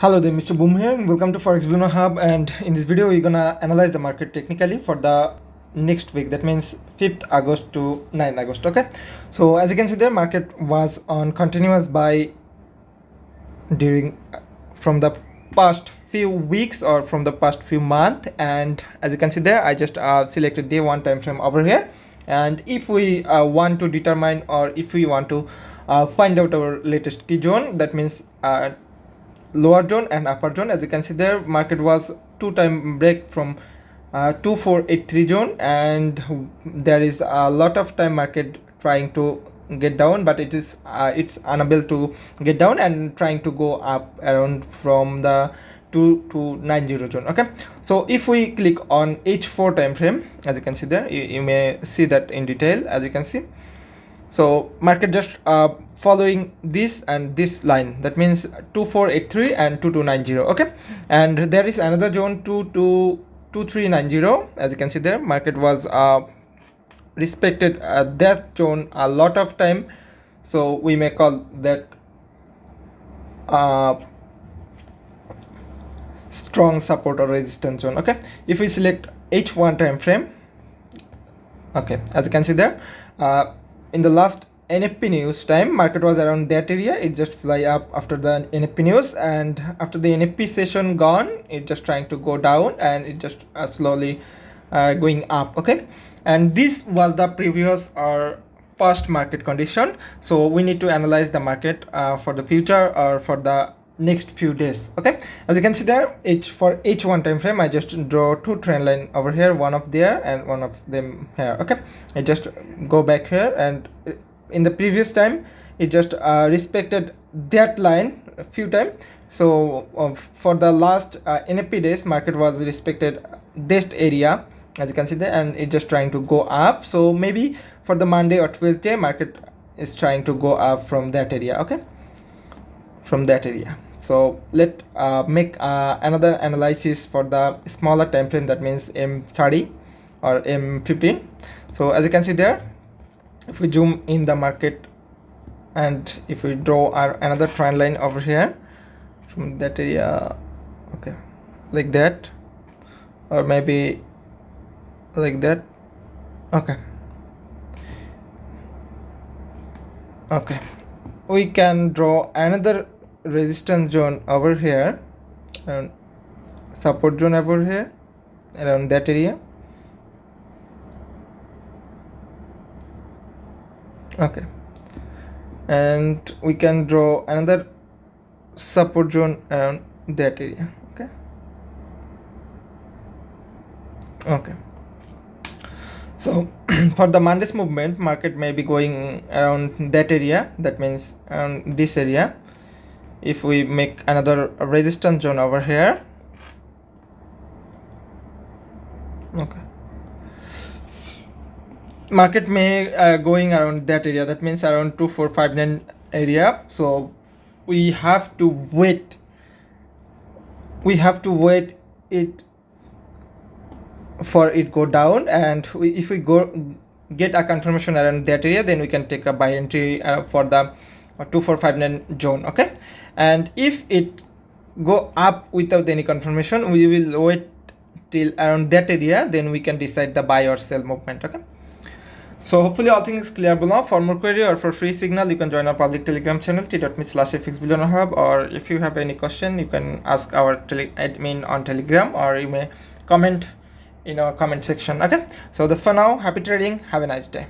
Hello there, Mr. Boom here, and welcome to Forex Bruno Hub. And in this video, we're gonna analyze the market technically for the next week. That means 5th August to 9th August. Okay, so as you can see, the market was on continuous buy during from the past few weeks or from the past few months. And as you can see there, I just selected day one time frame over here. And if we want to determine, or if we want to find out our latest key zone, that means lower zone and upper zone. As you can see there, market was two-time break from 2483 zone, and there is a lot of time market trying to get down, but it's unable to get down and trying to go up around from the 2290 zone. Okay, so if we click on H4 time frame, as you can see there, you may see that in detail. As you can see, so market just following this and this line, that means 2483 and 2290. Okay, and there is another zone 2390. As you can see there, market was respected that zone a lot of time, so we may call that strong support or resistance zone. Okay, if we select H1 time frame, okay, as you can see there, in the last NFP news time, market was around that area. It just fly up after the NFP news, and after the NFP session gone, it just trying to go down, and it just slowly going up. Okay, and this was the previous or past market condition. So we need to analyze the market for the future or for the next few days. Okay, as you can see there, for H1 time frame, I just draw two trend line over here, one of there and one of them here. Okay, I just go back here, and in the previous time it just respected that line a few times. So for the last NFP days, market was respected this area, as you can see there, and it just trying to go up. So maybe for the Monday or Tuesday, market is trying to go up from that area. Okay, from that area. So let make another analysis for the smaller time frame, that means M30 or M15. So as you can see there, if we zoom in the market and if we draw another trend line over here from that area, okay, like that, or maybe like that. Okay, okay, we can draw another resistance zone over here and support zone over here around that area. Okay, and we can draw another support zone around that area. Okay, okay, so for the Monday's movement, market may be going around that area, that means around this area. If we make another resistance zone over here, okay, market may going around that area, that means around 2459 area. So we have to wait it for it go down, and if we get a confirmation around that area, then we can take a buy entry for the 2459 zone. Okay, and if it go up without any confirmation, we will wait till around that area, then we can decide the buy or sell movement. Okay, so hopefully all things clear below. For more query or for free signal, you can join our public telegram channel t.me/fxbillionhub, or if you have any question, you can ask our admin on telegram, or you may comment in our comment section. Okay, so that's for now. Happy trading, have a nice day.